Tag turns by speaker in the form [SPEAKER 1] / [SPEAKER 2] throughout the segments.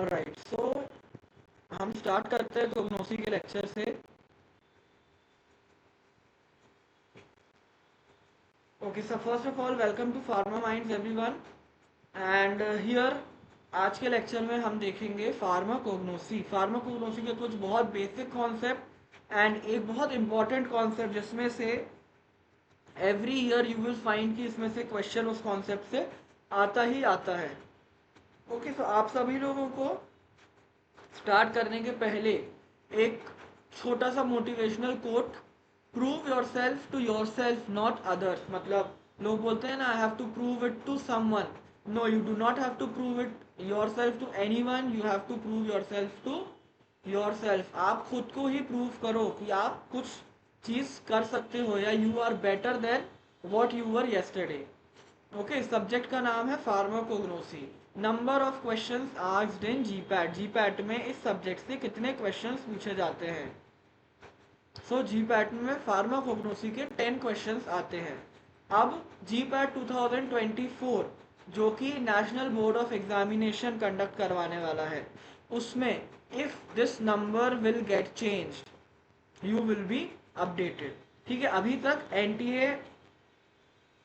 [SPEAKER 1] Right, सो हम start करते हैं कोग्नोसी के लेक्चर से। Okay, so first of all welcome to Pharma Minds everyone. And here आज के लेक्चर में हम देखेंगे फार्माकोग्नोसी। फार्माकोग्नोसी के कुछ बहुत बेसिक कॉन्सेप्ट एंड एक बहुत इंपॉर्टेंट कॉन्सेप्ट जिसमें से every year you will find कि इसमें से क्वेश्चन उस कॉन्सेप्ट से आता ही आता है। ओके, सो आप सभी लोगों को स्टार्ट करने के पहले एक छोटा सा motivational quote, prove yourself to yourself not others. मतलब लोग बोलते हैं ना, I have to prove it to someone. No, you do not have to prove it yourself to anyone, you have to prove yourself to yourself. आप खुद को ही prove करो कि आप कुछ चीज कर सकते हो या you are better than what you were yesterday. Okay, subject का नाम है pharmacognosy. Number of questions asked in GPAT. GPAT में इस सब्जेक्ट से कितने क्वेश्चंस पूछे जाते हैं? सो जीपैट में फार्माकोग्नोसी के 10 क्वेश्चंस आते हैं। अब जीपैट 2024 जो कि national board of examination conduct करवाने वाला है, उसमें if this number will get changed you will be updated. ठीक है, अभी तक एनटीए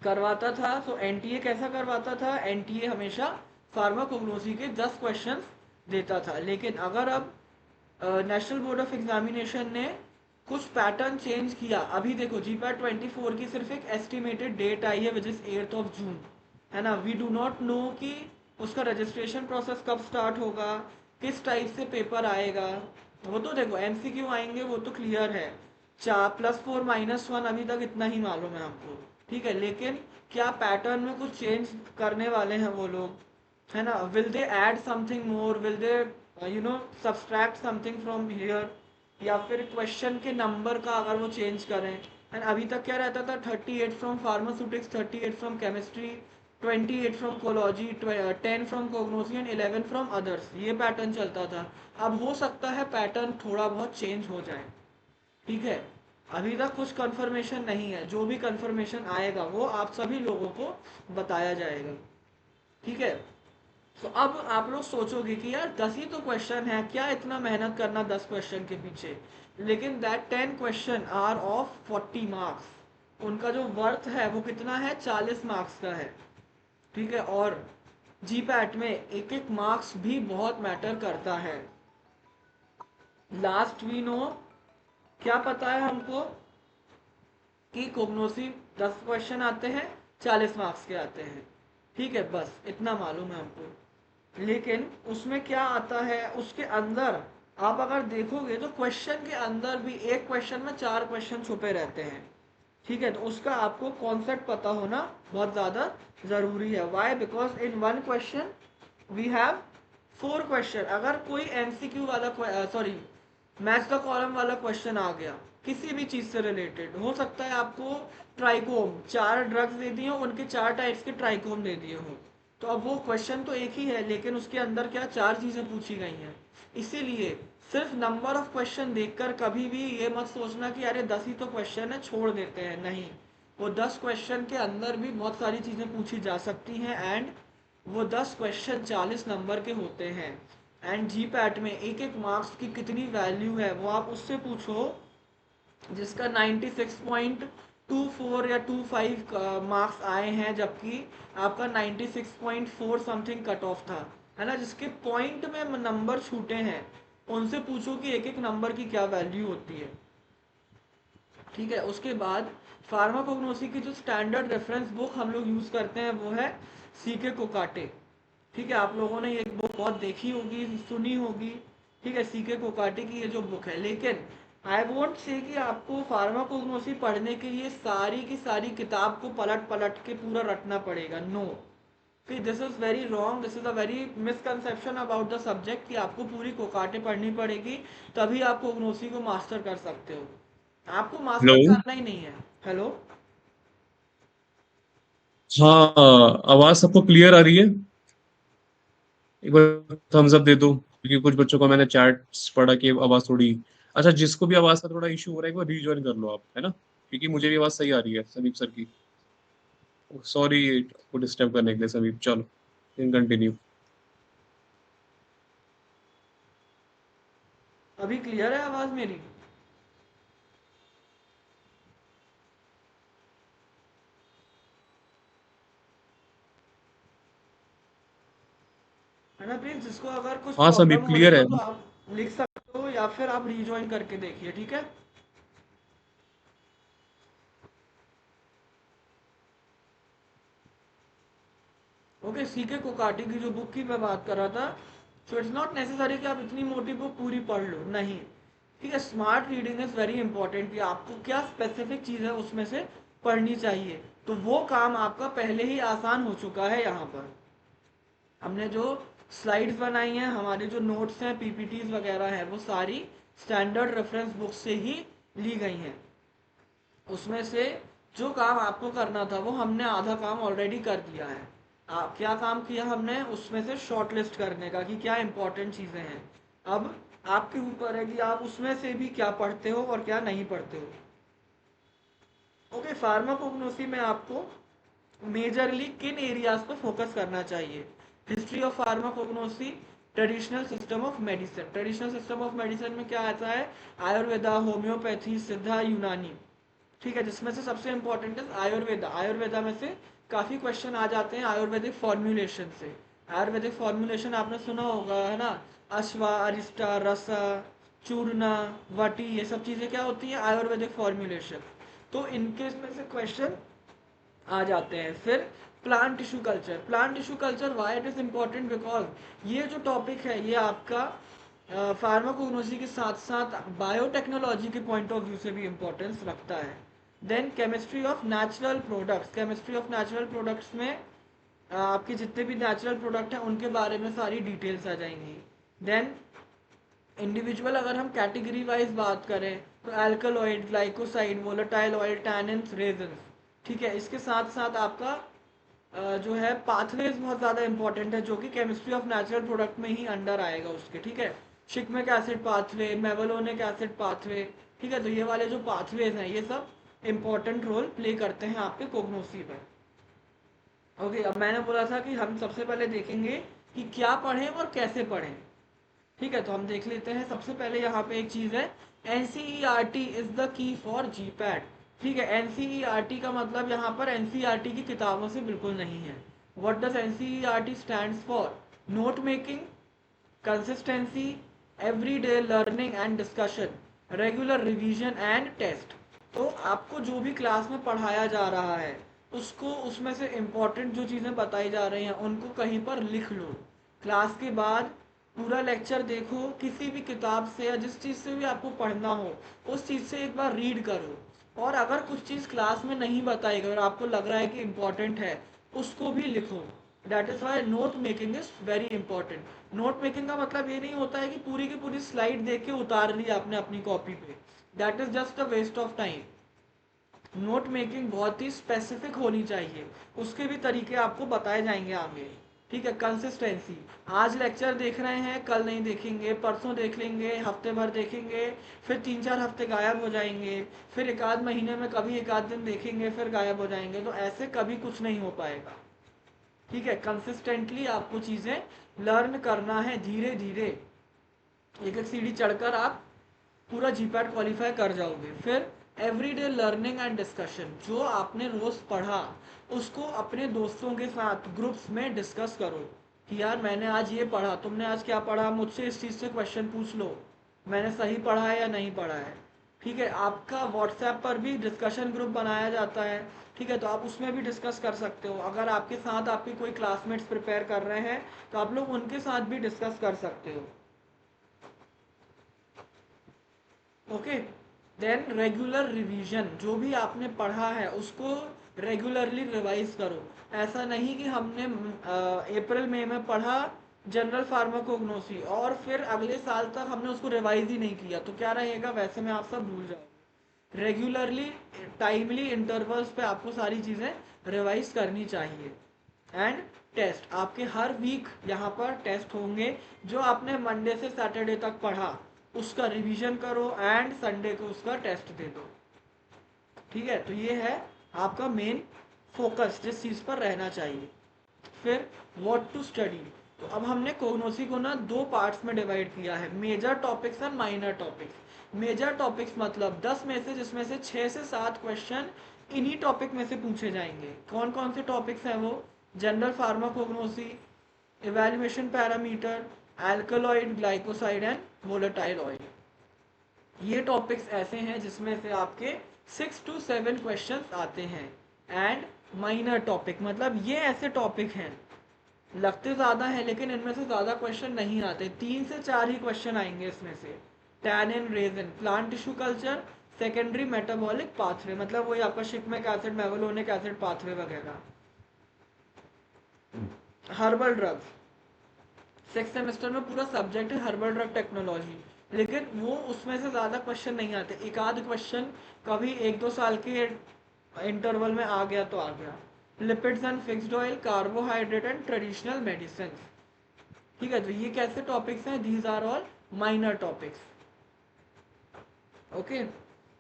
[SPEAKER 1] करवाता था। तो एनटीए कैसा करवाता था? एनटीए हमेशा फार्माकोग्नोसी के 10 क्वेश्चंस देता था, लेकिन अगर अब नेशनल बोर्ड ऑफ एग्जामिनेशन ने कुछ पैटर्न चेंज किया। अभी देखो, जीपैट 24 की सिर्फ एक एस्टिमेटेड डेट आई है which is 8th of June, है ना। वी डू नॉट नो कि उसका रजिस्ट्रेशन प्रोसेस कब स्टार्ट होगा, किस टाइप से पेपर आएगा। वो तो देखो एमसीक्यू आएंगे, वो तो क्लियर है। 4+4 - 1 अभी तक इतना ही मालूम है हमको, ठीक है। लेकिन क्या पैटर्न में कुछ चेंज करने वाले हैं वो लोग, है ना? Will they add something more, will they subtract something from here, या फिर क्वेश्चन के नंबर का अगर वो चेंज करें। एंड अभी तक क्या रहता था? 38 from pharmaceutics, 38 from chemistry, 28 from कोलॉजी, 10 फ्रॉम कोग्नोसी एंड 11 फ्रॉम अदर्स। ये पैटर्न चलता था। अब हो सकता है पैटर्न थोड़ा बहुत चेंज हो जाए, ठीक है। अभी तक कुछ कंफर्मेशन नहीं है, जो भी कंफर्मेशन आएगा वो आप सभी लोगों को बताया जाएगा, ठीक है। तो अब आप लोग सोचोगे कि यार 10 ही तो क्वेश्चन है, क्या इतना मेहनत करना 10 क्वेश्चन के पीछे। लेकिन that 10 question are of 40 marks. उनका जो वर्थ है वो कितना है? 40 मार्क्स का है, ठीक है। और जीपैट में एक एक मार्क्स भी बहुत मैटर करता है। लास्ट वी नो, क्या पता है हमको कि कोग्नोसी 10 क्वेश्चन आते हैं, 40 मार्क्स के आते हैं, ठीक है। बस इतना मालूम है हमको। लेकिन उसमें क्या आता है उसके अंदर, आप अगर देखोगे तो क्वेश्चन के अंदर भी एक क्वेश्चन में 4 क्वेश्चन छुपे रहते हैं, ठीक है। तो उसका आपको कॉन्सेप्ट पता होना बहुत ज़्यादा ज़रूरी है। Why? Because in one question we have 4 question. अगर कोई एमसीक्यू वाला सॉरी मैच द कॉलम वाला क्वेश्चन आ गया किसी भी चीज से रिलेटेड, हो सकता है आपको ट्राइकोम 4 ड्रग्स दे दिए हो, उनके 4 टाइप्स के ट्राइकोम दे दिए हो। तो अब वो क्वेश्चन तो एक ही है, लेकिन उसके अंदर क्या 4 चीजें पूछी गई हैं। इसीलिए सिर्फ नंबर ऑफ क्वेश्चन देखकर कभी भी ये मत सोचना कि अरे 10 ही तो क्वेश्चन है छोड़ देते हैं। नहीं, वो 10 क्वेश्चन के अंदर भी बहुत सारी चीजें पूछी जा सकती हैं। एंड वो 10 क्वेश्चन 40 नंबर के होते हैं। एंड जी पैट में एक एक मार्क्स की कितनी वैल्यू है वो आप उससे पूछो जिसका 96.24 या 25 मार्क्स आए हैं, जबकि आपका 96.4 समथिंग कट ऑफ था, है ना। जिसके पॉइंट में नंबर छूटे हैं उनसे पूछो कि एक एक नंबर की क्या वैल्यू होती है, ठीक है। उसके बाद फार्माकोग्नोसी की जो स्टैंडर्ड रेफरेंस बुक हम लोग यूज करते हैं वो है सीके कोकाटे, ठीक है। आप लोगों ने ये बुक बहुत देखी होगी, सुनी होगी, ठीक है। सीके कोकाटे की ये जो बुक है। लेकिन आई वोंट से कि आपको फार्माकोग्नोसी पढ़ने के लिए सारी की सारी किताब को पलट पलट के पूरा रटना पड़ेगा। नो, कि this is very wrong, this is a very misconception about the subject कि आपको पूरी कोकाटे पढ़नी पड़ेगी तभी आप कोग्नोसी को मास्टर कर सकते हो। आपको
[SPEAKER 2] हेलो।
[SPEAKER 1] मास्टर करना ही नहीं है। हेलो?
[SPEAKER 2] हाँ, आवाज सबको क्लियर आ रही है? एक बार थम्स अप दे दो, क्योंकि कुछ बच्चों को मैंने चैट्स पढ़ा कि आवाज थोड़ी। अच्छा, जिसको भी आवाज का थोड़ा इशू हो रहा है एक बार रीजॉइन कर लो आप, है ना, क्योंकि मुझे भी आवाज सही आ रही है समीप सर की। सॉरी को डिस्टर्ब करने के लिए समीप। चलो, इन कंटिन्यू।
[SPEAKER 1] अभी क्लियर है आवाज मेरी? है ना प्रिंस? जिसको अगर कुछ
[SPEAKER 2] हाँ सभी
[SPEAKER 1] प्रॉब्लम हो रही
[SPEAKER 2] क्लियर
[SPEAKER 1] हो
[SPEAKER 2] है।
[SPEAKER 1] तो आप लिख सकते हो या फिर आप रीजॉइन करके देखिए, ठीक है? ओके, सीके कोकाटी की जो बुक की मैं बात कर रहा था, सो इट्स नॉट नेसेसरी कि आप इतनी मोटी बुक पूरी पढ़ लो, नहीं। ठीक है, smart reading is very important कि आपको क्या स्पेसिफिक चीज़ है उसमें से पढ़नी चाहिए। तो वो काम आपका पहले ही आसान हो चुका है यहाँ पर। हमने जो स्लाइड्स बनाई हैं, हमारे जो नोट्स हैं, पीपीटीज वगैरह हैं, वो सारी स्टैंडर्ड रेफरेंस बुक से ही ली गई हैं। उसमें से जो काम आपको करना था वो हमने आधा काम ऑलरेडी कर दिया है। क्या काम किया हमने? उसमें से शॉर्ट लिस्ट करने का कि क्या इंपॉर्टेंट चीज़ें हैं। अब आपके ऊपर है कि आप उसमें से भी क्या पढ़ते हो और क्या नहीं पढ़ते हो। ओके, फार्माकोग्नोसी में आपको मेजरली किन एरियाज पर फोकस करना चाहिए? History of pharmacognosy, traditional system of medicine. Traditional system of medicine में क्या आता है? आयुर्वेदा, होम्योपैथी, सिद्धा, यूनानी। ठीक है, जिसमें से सबसे इंपॉर्टेंट है आयुर्वेदा। आयुर्वेदा में से काफी क्वेश्चन आ जाते हैं आयुर्वेदिक फॉर्म्यूलेशन से। आयुर्वेदिक फॉर्म्यूलेशन आपने सुना होगा, है ना? अश्वा, अरिष्टा, रसा, चूर्ण, वटी, ये सब चीजें क्या होती हैं? आयुर्वेदिक फॉर्म्यूलेशन। तो इनके में से क्वेश्चन आ जाते हैं। फिर plant tissue culture. Plant tissue culture why it is important? Because ये जो टॉपिक है ये आपका फार्माकोग्नोसी के साथ साथ बायोटेक्नोलॉजी के पॉइंट ऑफ व्यू से भी इम्पोर्टेंस रखता है। Then chemistry of natural products. Chemistry of natural products में आपके जितने भी नेचुरल प्रोडक्ट हैं उनके बारे में सारी डिटेल्स आ जाएंगी। देन इंडिविजुअल अगर हम कैटेगरी वाइज बात करें तो alkaloid, glycoside, volatile oil, tannins, resins. ठीक है, इसके साथ साथ आपका जो है पाथवेज बहुत ज़्यादा इंपॉर्टेंट है, जो कि केमिस्ट्री ऑफ नेचुरल प्रोडक्ट में ही अंडर आएगा उसके। ठीक है, शिकमिक एसिड पाथवे, मेवलोनिक एसिड पाथवे। ठीक है, तो ये वाले जो पाथवेज हैं ये सब इंपॉर्टेंट रोल प्ले करते हैं आपके कोग्नोसी में। ओके, अब मैंने बोला था कि हम सबसे पहले देखेंगे कि क्या पढ़ें और कैसे पढ़ें। ठीक है, तो हम देख लेते हैं। सबसे पहले यहाँ पे एक चीज़ है, NCERT is the key for GPAT. ठीक है, एनसीईआरटी का मतलब यहाँ पर एनसीईआरटी की किताबों से बिल्कुल नहीं है। What does NCERT stands for? Note making, consistency, everyday learning and discussion, regular revision and test. तो आपको जो भी क्लास में पढ़ाया जा रहा है उसको, उसमें से इम्पोर्टेंट जो चीज़ें बताई जा रही हैं उनको कहीं पर लिख लो। क्लास के बाद पूरा लेक्चर देखो, किसी भी किताब से या जिस चीज़ से भी आपको पढ़ना हो उस चीज़ से एक बार रीड करो। और अगर कुछ चीज़ क्लास में नहीं बताई गई और आपको लग रहा है कि इम्पोर्टेंट है, उसको भी लिखो। That is why note making is very important. Note making का मतलब ये नहीं होता है कि पूरी की पूरी स्लाइड देख के उतार ली आपने अपनी कॉपी पे। That is just a waste of time. Note making बहुत ही स्पेसिफिक होनी चाहिए, उसके भी तरीके आपको बताए जाएंगे आगे। ठीक है, कंसिस्टेंसी। आज लेक्चर देख रहे हैं, कल नहीं देखेंगे, परसों देख लेंगे, हफ्ते भर देखेंगे, फिर 3-4 हफ्ते गायब हो जाएंगे, फिर एक आध महीने में कभी एक आध दिन देखेंगे, फिर गायब हो जाएंगे। तो ऐसे कभी कुछ नहीं हो पाएगा। ठीक है, कंसिस्टेंटली आपको चीज़ें लर्न करना है, धीरे धीरे एक एक सीढ़ी चढ़कर आप पूरा जीपैट क्वालिफाई कर जाओगे। फिर एवरीडे लर्निंग एंड डिस्कशन। जो आपने रोज पढ़ा उसको अपने दोस्तों के साथ ग्रुप्स में डिस्कस करो कि यार मैंने आज ये पढ़ा, तुमने आज क्या पढ़ा, मुझसे इस चीज़ से क्वेश्चन पूछ लो, मैंने सही पढ़ा है या नहीं पढ़ा है। ठीक है, आपका व्हाट्सएप पर भी डिस्कशन ग्रुप बनाया जाता है। ठीक है, तो आप उसमें भी डिस्कस कर सकते हो। अगर आपके साथ आपके कोई क्लासमेट्स प्रिपेयर कर रहे हैं तो आप लोग उनके साथ भी डिस्कस कर सकते हो। Okay, then regular revision. जो भी आपने पढ़ा है उसको रेगुलरली रिवाइज करो। ऐसा नहीं कि हमने अप्रैल मई में पढ़ा जनरल फार्माकोग्नोसी और फिर अगले साल तक हमने उसको रिवाइज ही नहीं किया, तो क्या रहेगा? वैसे में आप सब भूल जाओगे। रेगुलरली टाइमली इंटरवल्स पे आपको सारी चीज़ें रिवाइज करनी चाहिए। एंड टेस्ट, आपके हर वीक यहाँ पर टेस्ट होंगे। जो आपने मंडे से सैटरडे तक पढ़ा उसका रिवीजन करो एंड संडे को उसका टेस्ट दे दो। ठीक है, तो ये है आपका मेन फोकस जिस चीज़ पर रहना चाहिए। फिर व्हाट टू स्टडी। तो अब हमने कोग्नोसी को ना दो पार्ट्स में डिवाइड किया है, major topics and minor topics. Major topics मतलब 10 में से जिसमें से 6 से 7 क्वेश्चन इन्हीं टॉपिक में से पूछे जाएंगे। कौन कौन से टॉपिक्स हैं वो? General pharmacognosy, evaluation parameter, alkaloid, glycoside and volatile oil. ये टॉपिक्स ऐसे हैं जिसमें से आपके 6 to 7 क्वेश्चंस आते हैं। एंड माइनर टॉपिक मतलब ये ऐसे टॉपिक हैं, लगते ज़्यादा हैं लेकिन इनमें से ज़्यादा क्वेश्चन नहीं आते, 3 से 4 ही क्वेश्चन आएंगे इसमें से। Tannin, resin, plant tissue culture, secondary metabolic pathway मतलब वही आपका शिकमिक एसिड, मेवलोनिक एसिड पाथवे वगैरह। हर्बल ड्रग्स, 6 सेमेस्टर में पूरा सब्जेक्ट है हर्बल ड्रग टेक्नोलॉजी, लेकिन वो उसमें से ज़्यादा क्वेश्चन नहीं आते, एक आध क्वेश्चन कभी 1-2 साल के इंटरवल में आ गया तो आ गया। Lipids and fixed oil, carbohydrate and traditional medicine. ठीक है, तो ये कैसे टॉपिक्स हैं? These are all minor topics. Okay,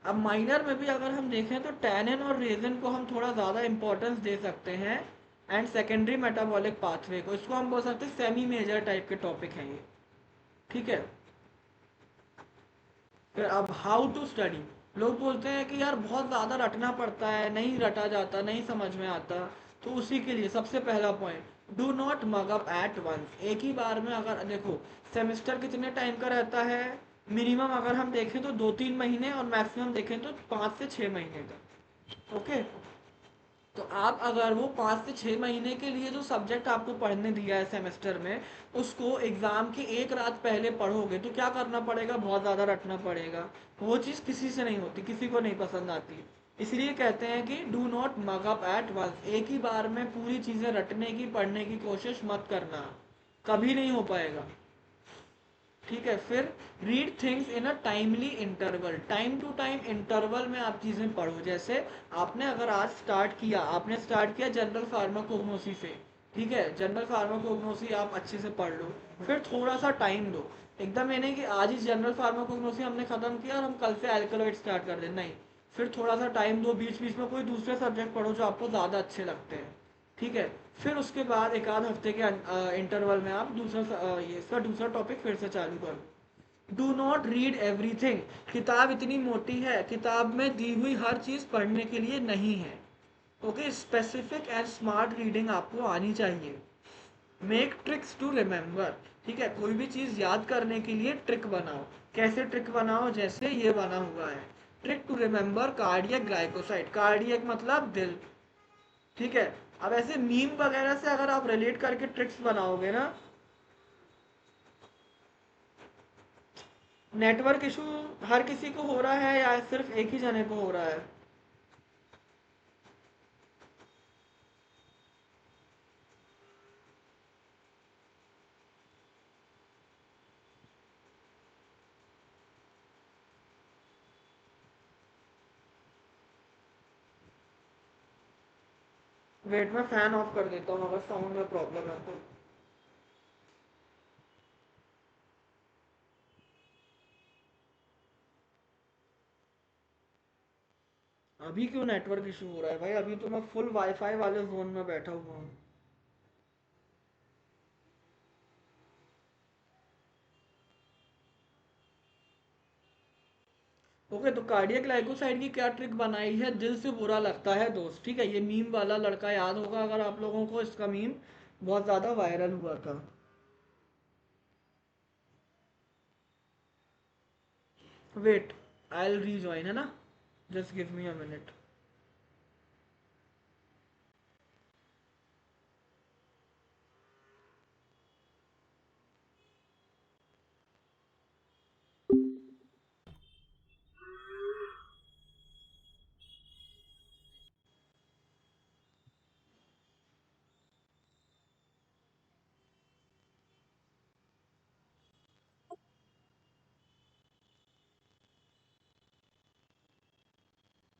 [SPEAKER 1] अब माइनर में भी अगर हम देखें तो टैनिन और रेजिन को हम थोड़ा ज़्यादा इंपॉर्टेंस दे सकते हैं, एंड सेकेंडरी मेटाबॉलिक पाथवे को, इसको हम बोल सकते हैं सेमी मेजर टाइप के टॉपिक हैं ये। ठीक है, फिर अब हाउ टू स्टडी। लोग बोलते हैं कि यार बहुत ज़्यादा रटना पड़ता है, नहीं रटा जाता, नहीं समझ में आता। तो उसी के लिए सबसे पहला point, do not mug up at once. एक ही बार में, अगर देखो सेमेस्टर कितने टाइम का रहता है, मिनिमम अगर हम देखें तो 2-3 महीने और मैक्सिमम देखें तो 5 से 6 महीने का। ओके, तो आप अगर वो 5 से 6 महीने के लिए जो सब्जेक्ट आपको पढ़ने दिया है सेमेस्टर में, उसको एग्जाम की एक रात पहले पढ़ोगे तो क्या करना पड़ेगा? बहुत ज़्यादा रटना पड़ेगा। वो चीज़ किसी से नहीं होती, किसी को नहीं पसंद आती। इसलिए कहते हैं कि do not mug up at once. एक ही बार में पूरी चीज़ें रटने की, पढ़ने की कोशिश मत करना, कभी नहीं हो पाएगा। ठीक है, फिर read things in a timely interval. Time to time interval में आप चीज़ें पढ़ो। जैसे आपने अगर आज स्टार्ट किया जनरल फार्माकोग्नोसी से, ठीक है, जनरल फार्माकोग्नोसी आप अच्छे से पढ़ लो, फिर थोड़ा सा टाइम दो। एकदम ये नहीं कि आज ही जनरल फार्माकोग्नोसी हमने ख़त्म किया और हम कल से एल्कलॉइड स्टार्ट कर दें, नहीं। फिर थोड़ा सा टाइम दो, बीच बीच में कोई दूसरे सब्जेक्ट पढ़ो जो आपको ज़्यादा अच्छे लगते हैं। ठीक है, फिर उसके बाद एक आध हफ्ते के इंटरवल में आप ये इसका दूसरा टॉपिक फिर से चालू करो। Do not read everything. किताब इतनी मोटी है, किताब में दी हुई हर चीज़ पढ़ने के लिए नहीं है। Okay, specific and smart reading आपको आनी चाहिए। Make tricks to remember. ठीक है, कोई भी चीज़ याद करने के लिए ट्रिक बनाओ। कैसे ट्रिक बनाओ? जैसे ये बना हुआ है, trick to remember cardiac glycoside. Cardiac मतलब दिल। ठीक है, अब ऐसे मीम वगैरह से अगर आप रिलेट करके ट्रिक्स बनाओगे ना, नेटवर्क इशू हर किसी को हो रहा है या सिर्फ एक ही जने को हो रहा है? वेट, मैं फैन ऑफ कर देता हूँ अगर साउंड में प्रॉब्लम है तो। अभी क्यों नेटवर्क इशू हो रहा है भाई? अभी तो मैं फुल वाईफाई वाले जोन में बैठा हुआ हूँ। ओके, तो कार्डियक ग्लाइकोसाइड की क्या ट्रिक बनाई है? दिल से बुरा लगता है दोस्त। ठीक है, ये मीम वाला लड़का याद होगा अगर आप लोगों को, इसका मीम बहुत ज़्यादा वायरल हुआ था। वेट, आई विल रीजॉइन, है ना? Just give me a minute.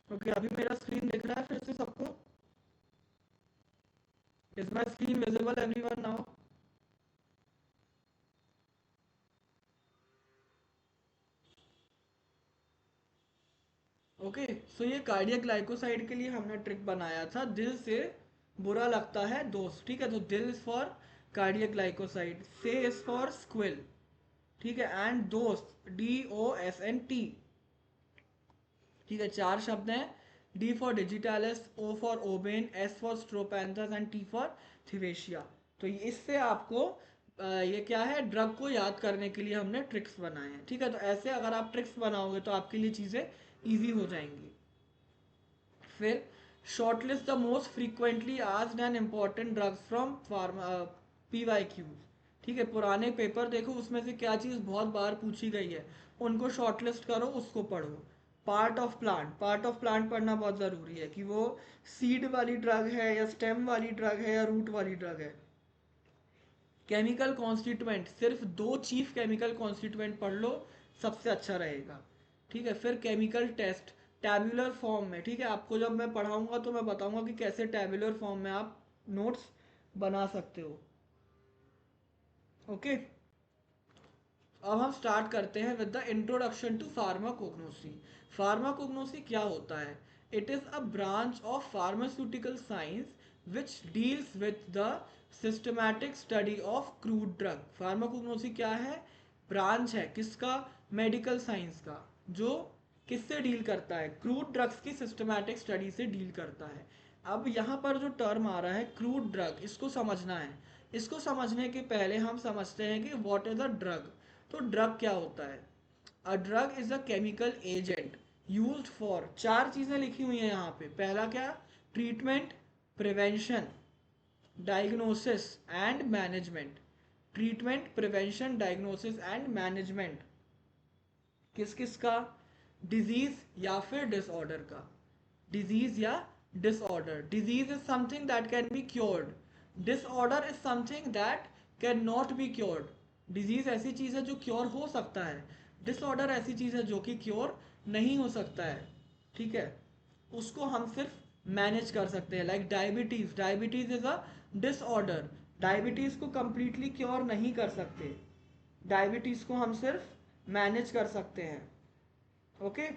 [SPEAKER 1] Okay, अभी मेरा स्क्रीन दिख रहा है फिर से सबको? Is my screen visible everyone now? Okay, so ये कार्डियक ग्लाइकोसाइड के लिए हमने ट्रिक बनाया था, दिल से बुरा लगता है दोस्त। ठीक है, तो दिल इज फॉर कार्डियक ग्लाइकोसाइड। से इज फॉर स्क्विल, ठीक है, एंड दोस्त, DOSNT, ठीक है, चार शब्द हैं। D for digitalis, O for ouabain, S for strophanthus and T for thevetia. तो इससे आपको ये क्या है, ड्रग को याद करने के लिए हमने ट्रिक्स बनाए हैं, ठीक है। तो ऐसे अगर आप ट्रिक्स बनाओगे तो आपके लिए चीज़ें ईजी हो जाएंगी। फिर shortlist the most frequently asked and important drugs from pharma PYQs, ठीक है, पुराने पेपर देखो उसमें से क्या चीज़ बहुत बार पूछी गई है, उनको शॉर्टलिस्ट करो, उसको पढ़ो। Part of plant, part of plant पढ़ना बहुत ज़रूरी है कि वो सीड वाली ड्रग है या स्टेम वाली ड्रग है या रूट वाली ड्रग है। केमिकल कॉन्स्टिट्यूएंट, सिर्फ 2 चीफ केमिकल कॉन्स्टिट्यूएंट पढ़ लो, सबसे अच्छा रहेगा, ठीक है। फिर केमिकल टेस्ट टैबुलर फॉर्म में, ठीक है, आपको जब मैं पढ़ाऊंगा तो मैं बताऊंगा कि कैसे टैबुलर फॉर्म में आप नोट्स बना सकते हो, ओके। अब हम स्टार्ट करते हैं with the introduction to pharmacognosy. Pharmacognosy क्या होता है? It is a branch of pharmaceutical science which deals with the systematic study of crude drug. Pharmacognosy क्या है? ब्रांच है किसका? मेडिकल साइंस का, जो किससे डील करता है? क्रूड ड्रग्स की सिस्टमैटिक स्टडी से डील करता है। अब यहाँ पर जो टर्म आ रहा है क्रूड ड्रग, इसको समझना है। इसको समझने के पहले हम समझते हैं कि व्हाट इज अ ड्रग। तो ड्रग क्या होता है? A drug is a chemical agent used for, चार चीजें लिखी हुई हैं यहाँ पे। पहला क्या? Treatment, prevention, diagnosis and management. Treatment, prevention, diagnosis and management किस किस का? डिजीज या फिर डिसऑर्डर का। डिजीज या disorder. Disease is something that can be cured, disorder is something that can not be cured. Disease ऐसी चीज है जो क्योर हो सकता है, डिसऑर्डर ऐसी चीज है जो कि क्योर नहीं हो सकता है, ठीक है। उसको हम सिर्फ मैनेज कर सकते हैं। Like diabetes, diabetes is a disorder, diabetes को कंप्लीटली क्योर नहीं कर सकते, डायबिटीज को हम सिर्फ मैनेज कर सकते हैं, ओके।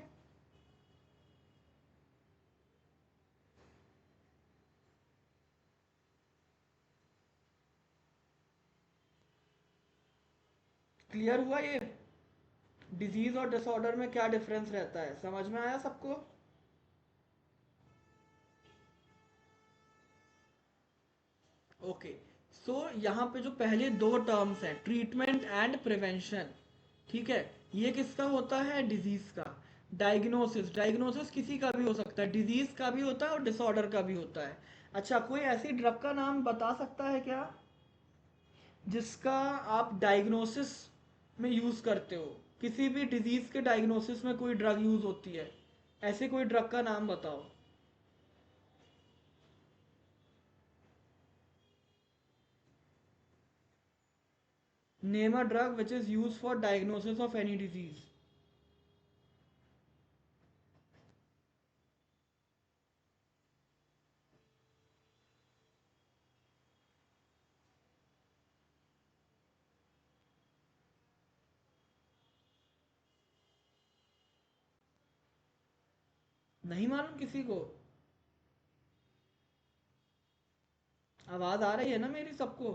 [SPEAKER 1] क्लियर हुआ ये? डिजीज और डिसऑर्डर में क्या डिफरेंस रहता है, समझ में आया सबको? ओके। सो यहाँ पे जो पहले दो टर्म्स हैं, ट्रीटमेंट एंड प्रिवेंशन, ठीक है, ये किसका होता है? डिजीज का। डायग्नोसिस, डायग्नोसिस किसी का भी हो सकता है, डिजीज का भी होता है और डिसऑर्डर का भी होता है। अच्छा, कोई ऐसी ड्रग का नाम बता सकता है क्या जिसका आप डायग्नोसिस में यूज करते हो? किसी भी डिजीज के डायग्नोसिस में कोई ड्रग यूज होती है, ऐसे कोई ड्रग का नाम बताओ। Name a drug which is use for diagnosis of any disease. नहीं मालूम किसी को? आवाज आ रही है ना मेरी सबको?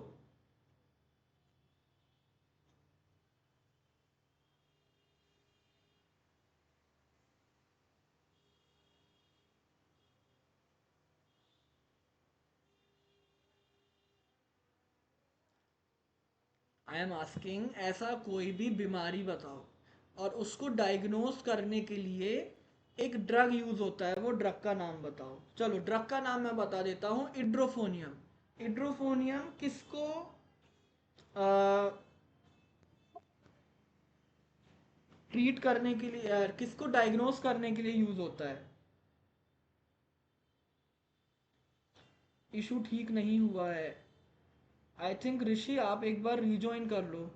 [SPEAKER 1] आई एम आस्किंग, ऐसा कोई भी बीमारी बताओ और उसको डायग्नोस करने के लिए एक ड्रग यूज होता है, वो ड्रग का नाम बताओ। चलो ड्रग का नाम मैं बता देता हूँ, इड्रोफोनियम। इड्रोफोनियम किसको ट्रीट करने के लिए, किसको डायग्नोस करने के लिए यूज होता है? इशू ठीक नहीं हुआ है। आई थिंक ऋषि आप एक बार रिज्वाइन कर लो।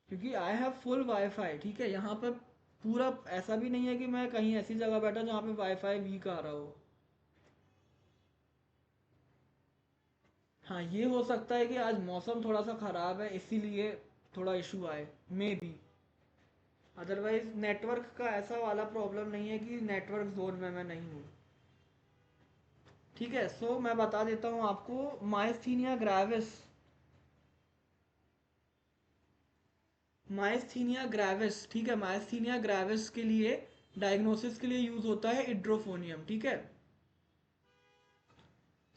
[SPEAKER 1] क्योंकि आई हैव फुल वाईफाई, ठीक है, यहाँ पे पूरा ऐसा भी नहीं है कि मैं कहीं ऐसी जगह बैठा जहाँ पे वाईफाई वीक आ रहा हो। हाँ, ये हो सकता है कि आज मौसम थोड़ा सा ख़राब है इसीलिए थोड़ा इशू आए, मे बी। अदरवाइज नेटवर्क का ऐसा वाला प्रॉब्लम नहीं है कि नेटवर्क जोन में मैं नहीं हूँ। ठीक है, सो मैं बता देता हूँ आपको। माइस्थीनिया ग्रेविस, माइस्थीनिया ग्रेविस, ठीक है, माइस्थीनिया ग्रेविस के लिए डायग्नोसिस के लिए यूज होता है इड्रोफोनियम। ठीक है,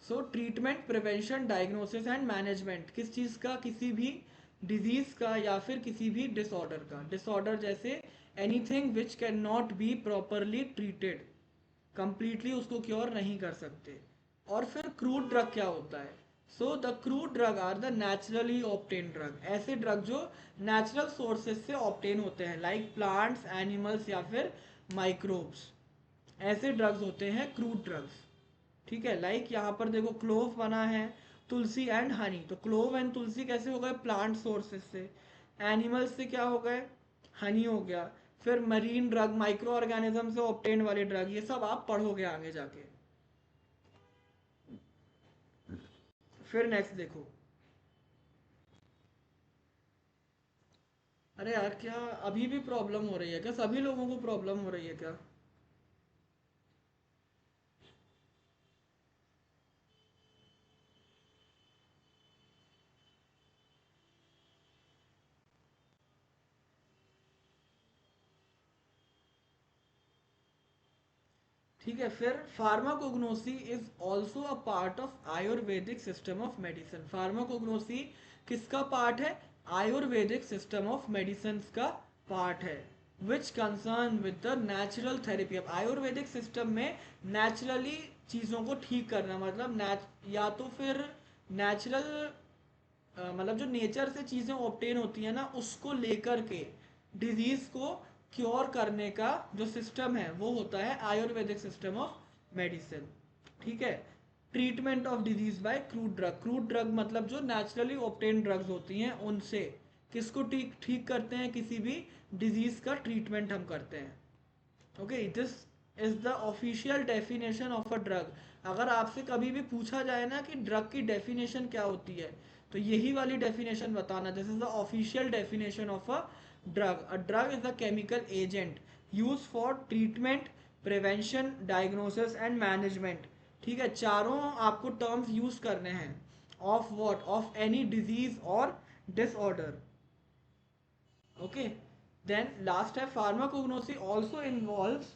[SPEAKER 1] सो treatment, prevention, diagnosis and management किस चीज़ का? किसी भी डिजीज का या फिर किसी भी डिसऑर्डर का। डिसऑर्डर जैसे anything which can not be properly treated, completely उसको क्योर नहीं कर सकते। और फिर क्रूड ड्रग क्या होता है? So the crude drug are the naturally obtain drug, ऐसे ड्रग जो नेचुरल सोर्सेज से ऑप्टेन होते हैं, लाइक प्लांट्स, एनिमल्स या फिर माइक्रोब्स। ऐसे ड्रग्स होते हैं क्रूड ड्रग्स। ठीक है, लाइक यहाँ पर देखो क्लोव बना है, तुलसी एंड हनी। तो क्लोव एंड तुलसी कैसे हो गए? प्लांट सोर्सेज से। एनिमल्स से क्या हो गए? हनी हो गया। फिर मरीन ड्रग, माइक्रो ऑर्गेनिज्म से ऑप्टेन वाले ड्रग, ये सब आप पढ़ोगे आगे जाके। फिर नेक्स्ट देखो। अरे यार, क्या अभी भी प्रॉब्लम हो रही है क्या? सभी लोगों को प्रॉब्लम हो रही है क्या? ठीक है, फिर pharmacognosy is also a part of Ayurvedic system of medicine. Pharmacognosy किसका पार्ट है? आयुर्वेदिक सिस्टम ऑफ मेडिसिन का पार्ट है, which concern with the natural therapy. अब आयुर्वेदिक सिस्टम में नेचुरली चीज़ों को ठीक करना, मतलब या तो फिर नेचुरल, मतलब जो नेचर से चीज़ें ऑब्टेन होती हैं ना, उसको लेकर के डिजीज़ को क्योर करने का जो सिस्टम है वो होता है आयुर्वेदिक सिस्टम ऑफ मेडिसिन। ठीक है, treatment of disease bye crude drug. Crude drug मतलब जो नेचुरली ऑब्टेन ड्रग्स होती हैं उनसे किसको ठीक ठीक करते हैं? किसी भी डिजीज का ट्रीटमेंट हम करते हैं। Okay, this is the official definition of a drug. अगर आपसे कभी भी पूछा जाए ना कि ड्रग की डेफिनेशन क्या होती है, तो यही वाली डेफिनेशन बताना, this is the official definition of a drug. A drug is a chemical agent use for treatment, prevention, diagnosis and management. ठीक है, चारों आपको टर्म्स यूज करने हैं। Of what? Of any disease और डिसऑर्डर। Okay, then last है pharmacognosy also involves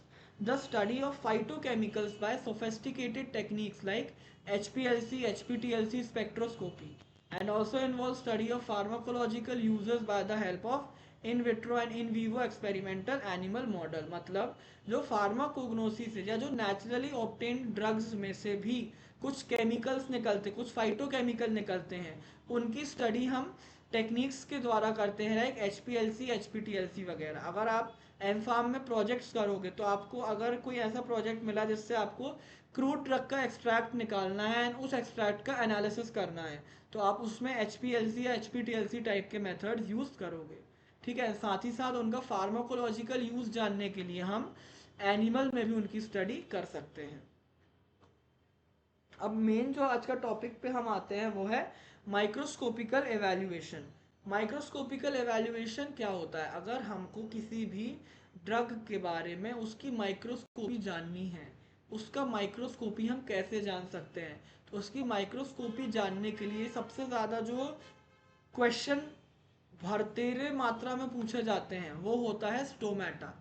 [SPEAKER 1] the study of phytochemicals by sophisticated techniques like HPLC, HPTLC spectroscopy, and also involves study of pharmacological uses by the help of in vitro and in vivo experimental animal model. मतलब जो pharmacognosy से या जो naturally obtain drugs में से भी कुछ chemicals निकलते, कुछ फाइटोकेमिकल निकलते हैं, उनकी स्टडी हम टेक्निक्स के द्वारा करते हैं, like H P L C, H P T L C वगैरह। अगर आप एम फार्म में प्रोजेक्ट्स करोगे तो आपको अगर कोई ऐसा प्रोजेक्ट मिला जिससे आपको क्रूड ड्रग का एक्सट्रैक्ट निकालना है एंड उस एक्सट्रैक्ट का एनालिसिस करना है, तो आप उसमें एच पी एल सी या H P T L C type के मेथड्स यूज़ करोगे। ठीक है, साथ ही साथ उनका फार्माकोलॉजिकल यूज़ जानने के लिए हम एनिमल में भी उनकी स्टडी कर सकते हैं। अब मेन जो आज का टॉपिक पे हम आते हैं वो है माइक्रोस्कोपिकल एवेल्यूएशन। माइक्रोस्कोपिकल एवेल्यूएशन क्या होता है? अगर हमको किसी भी ड्रग के बारे में उसकी माइक्रोस्कोपी जाननी है, उसका माइक्रोस्कोपी हम कैसे जान सकते हैं? तो उसकी माइक्रोस्कोपी जानने के लिए सबसे ज़्यादा जो क्वेश्चन भरतेरे मात्रा में पूछे जाते हैं वो होता है स्टोमेटा।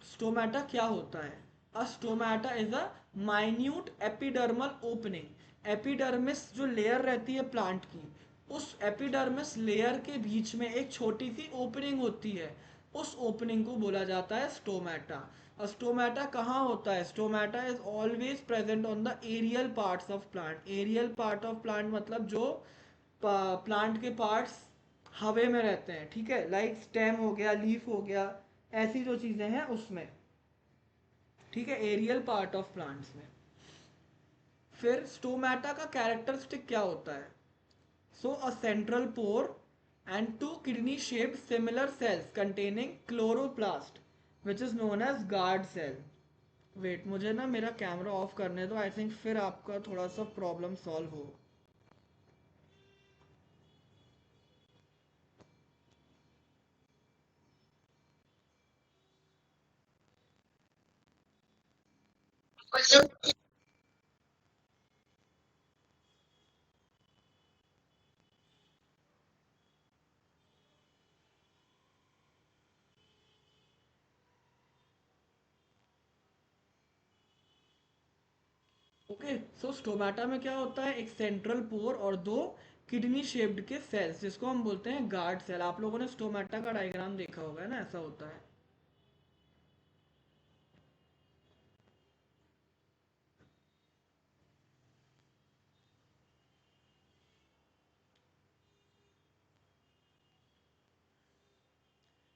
[SPEAKER 1] स्टोमेटा क्या होता है? A stomata is a minute epidermal opening. Epidermis जो लेयर रहती है प्लांट की, उस एपिडर्मिस लेयर के बीच में एक छोटी सी ओपनिंग होती है, उस ओपनिंग को बोला जाता है स्टोमेटा। और स्टोमेटा कहाँ होता है? Stomata is always present on the aerial parts of plant. Aerial part of plant मतलब जो प्लांट के पार्ट्स हवे में रहते हैं, ठीक है, लाइक स्टेम हो गया, लीफ हो गया, ऐसी जो चीज़ें हैं उसमें। ठीक है, एरियल पार्ट ऑफ प्लांट्स में। फिर स्टोमेटा का कैरेक्टरिस्टिक क्या होता है? So a central pore and two kidney shaped similar cells containing chloroplast which is known as guard cell. Wait, मुझे ना मेरा कैमरा ऑफ करने दो, आई थिंक फिर आपका थोड़ा सा प्रॉब्लम सॉल्व हो। ओके, सो स्टोमेटा में क्या होता है, एक सेंट्रल पोर और दो किडनी शेप्ड के सेल्स जिसको हम बोलते हैं गार्ड सेल। आप लोगों ने स्टोमेटा का डायग्राम देखा होगा ना, ऐसा होता है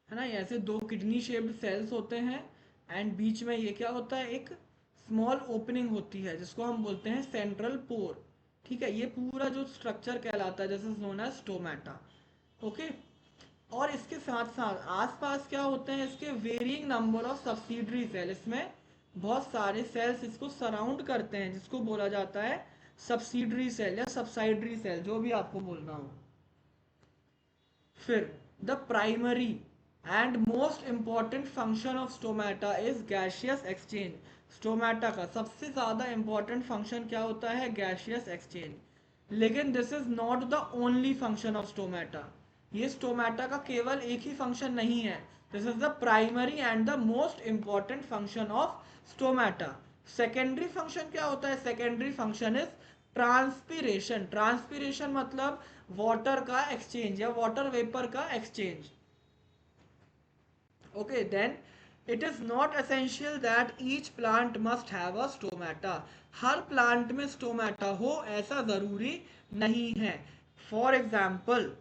[SPEAKER 1] ना। ये ऐसे दो किडनी शेप्ड सेल्स होते हैं एंड बीच में ये क्या होता है, एक स्मॉल ओपनिंग होती है जिसको हम बोलते हैं सेंट्रल पोर। ठीक है, ये पूरा जो स्ट्रक्चर कहलाता है जैसे नोन एज स्टोमेटा। ओके, और इसके साथ साथ आसपास क्या होते हैं, इसके varying number of subsidiary cell, इसमें बहुत सारे सेल्स इसको सराउंड करते हैं जिसको बोला जाता है सब्सिडरी सेल या सब्साइडरी सेल, जो भी आपको बोलना हो। फिर the primary and most important function of stomata is gaseous exchange. Stomata का सबसे ज्यादा इंपॉर्टेंट फंक्शन क्या होता है, गैशियस एक्सचेंज। लेकिन this is not the only function of stomata. ये स्टोमेटा का केवल एक ही फंक्शन नहीं है। This is the primary and the most important function of stomata. Secondary function क्या होता है, secondary function is transpiration. Transpiration मतलब वाटर का एक्सचेंज या वाटर वेपर का exchange. Okay, then it is not essential that each plant must have a stomata. हर plant में stomata हो ऐसा जरूरी नहीं है। For example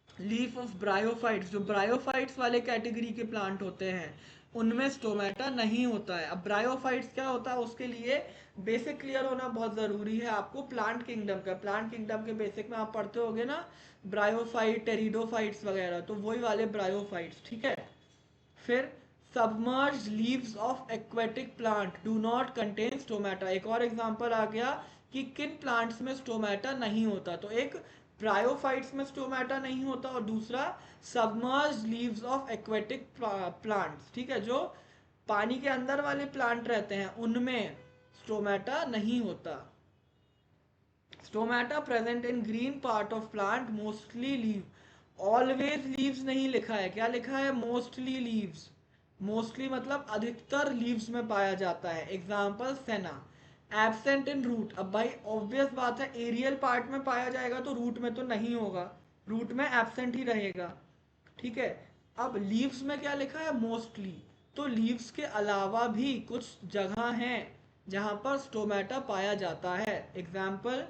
[SPEAKER 1] leaf of bryophytes, जो ब्रायोफाइट्स वाले कैटेगरी के प्लांट होते हैं उनमें स्टोमेटा नहीं होता है। अब ब्रायोफाइट्स क्या होता है, उसके लिए बेसिक क्लियर होना बहुत ज़रूरी है आपको प्लांट किंगडम का। प्लांट किंगडम के बेसिक में आप पढ़ते होगे ना, ब्रायोफाइट, टेरिडोफाइट्स वगैरह, तो वही वाले ब्रायोफाइट्स। ठीक है, फिर submerge leaves of aquatic plant do not contain stomata. एक और एग्जांपल आ गया कि किन प्लांट्स में स्टोमेटा नहीं होता, तो एक ब्रायोफाइट्स में स्टोमेटा नहीं होता और दूसरा submerge leaves of aquatic plants. ठीक है, जो पानी के अंदर वाले प्लांट रहते हैं उनमें स्टोमेटा नहीं होता। Stomata present in green part of plant, mostly leave. Always leaves नहीं लिखा है, क्या लिखा है, मोस्टली लीव्स। मोस्टली मतलब अधिकतर लीव्स में पाया जाता है। एग्जाम्पल सेना। एब्सेंट इन रूट, अब भाई ऑब्वियस बात है एरियल पार्ट में पाया जाएगा तो रूट में तो नहीं होगा, रूट में एब्सेंट ही रहेगा। ठीक है, अब लीव्स में क्या लिखा है, मोस्टली। तो लीव्स के अलावा भी कुछ जगह हैं जहां पर स्टोमेटा पाया जाता है। एग्जाम्पल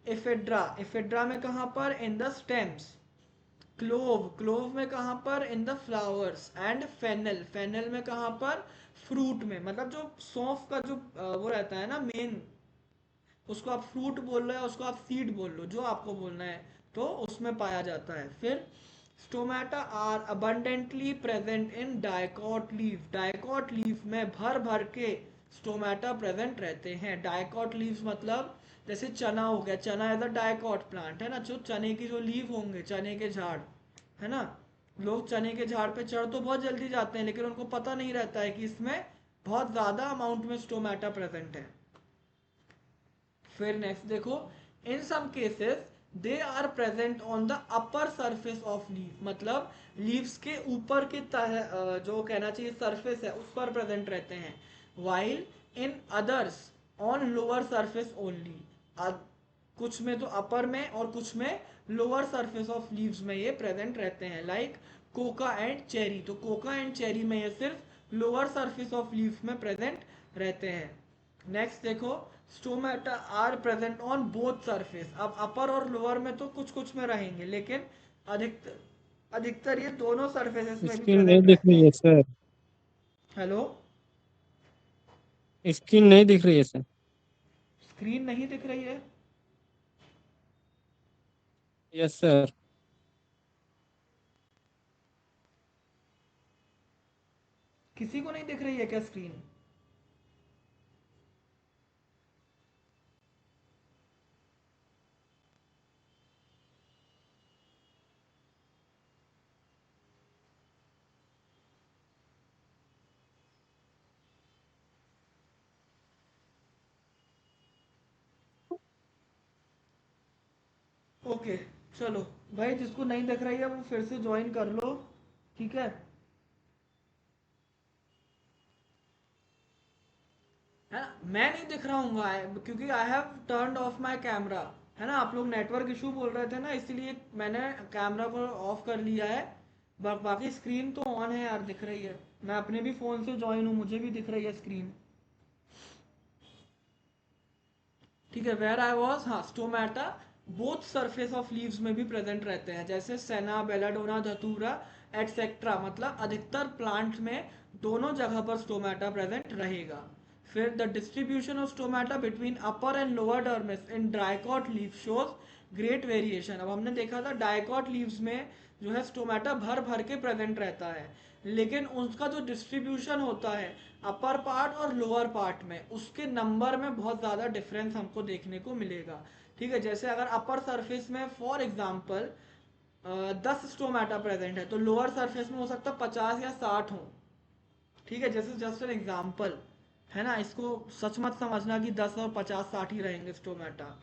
[SPEAKER 1] एफेड्रा, एफेड्रा में कहां पर, in the stems. Clove, clove में कहां पर, in the flowers. And fennel, fennel में कहां पर, फ्रूट में। मतलब जो सौंफ का जो वो रहता है ना मेन, उसको आप फ्रूट बोल रहे हो, उसको आप सीड बोल लो, जो आपको बोलना है, तो उसमें पाया जाता है। फिर stomata are abundantly present in dicot leaf. Dicot leaf में भर भर के स्टोमेटा प्रेजेंट रहते हैं। डायकॉट लीव्स मतलब जैसे चना हो गया, चना एज अ डायकॉट प्लांट है ना, जो चने की जो लीव होंगे, चने के झाड़, है ना। लोग चने के झाड़ पे चढ़ तो बहुत जल्दी जाते हैं लेकिन उनको पता नहीं रहता है कि इसमें बहुत ज्यादा अमाउंट में स्टोमेटा प्रेजेंट है। फिर नेक्स्ट देखो, in some cases they are present on the upper surface of leaf. मतलब लीव्स के ऊपर के जो कहना चाहिए सरफेस है उस पर प्रेजेंट रहते हैं। While in others on lower surface only. कुछ में तो अपर में और कुछ में लोअर सरफेस ऑफ लीव्स में ये प्रेजेंट रहते हैं। लाइक कोका एंड चेरी, तो कोका एंड चेरी में ये सिर्फ लोअर सरफेस ऑफ लीव्स में प्रेजेंट रहते हैं। नेक्स्ट देखो, stomata are present on both surface. अब अपर और लोअर में तो कुछ कुछ में रहेंगे लेकिन अधिकतर अधिकतर ये दोनों सरफेसेस में भी
[SPEAKER 2] स्क्रीन नहीं
[SPEAKER 1] प्रेजेंट
[SPEAKER 2] दिख
[SPEAKER 1] रहते
[SPEAKER 2] रही
[SPEAKER 1] हैं।
[SPEAKER 2] है सर।
[SPEAKER 1] हेलो,
[SPEAKER 2] स्क्रीन नहीं दिख रही है सर।
[SPEAKER 1] स्क्रीन नहीं दिख रही है?
[SPEAKER 2] Yes sir.
[SPEAKER 1] किसी को नहीं दिख रही है क्या स्क्रीन? ओके, चलो भाई, जिसको नहीं दिख रही है वो फिर से ज्वाइन कर लो, ठीक है ना। मैं नहीं दिख रहा हूँ क्योंकि I have turned of my camera, है ना। आप लोग नेटवर्क इशू बोल रहे थे ना, इसीलिए मैंने कैमरा को ऑफ कर लिया है। बाकी स्क्रीन तो ऑन है यार, दिख रही है। मैं अपने भी फ़ोन से ज्वाइन हूँ, मुझे भी दिख रही है स्क्रीन। ठीक है, वेयर आई वॉज, हाँ, stomata both surface of leaves में भी प्रेजेंट रहते हैं, जैसे सेना, बेलाडोना, धतूरा एटसेट्रा, मतलब अधिकतर प्लांट में दोनों जगह पर स्टोमेटा प्रेजेंट रहेगा। फिर the distribution of stomata between upper and lower dermis in dicot leaf shows great variation. अब हमने देखा था डाइकॉट लीव्स में जो है स्टोमेटा भर भर के प्रेजेंट रहता है, लेकिन उसका जो डिस्ट्रीब्यूशन होता है अपर पार्ट और लोअर पार्ट में, उसके नंबर में बहुत ज़्यादा डिफरेंस हमको देखने को मिलेगा। ठीक है, जैसे अगर अपर सरफेस में फॉर एग्जांपल 10 स्टोमेटा प्रेजेंट है, तो लोअर सरफेस में हो सकता है 50 या 60 हो। ठीक है, जैसे जस्ट एन एग्जाम्पल, है ना। इसको सच मत समझना कि 10 और 50 60 ही रहेंगे stomata.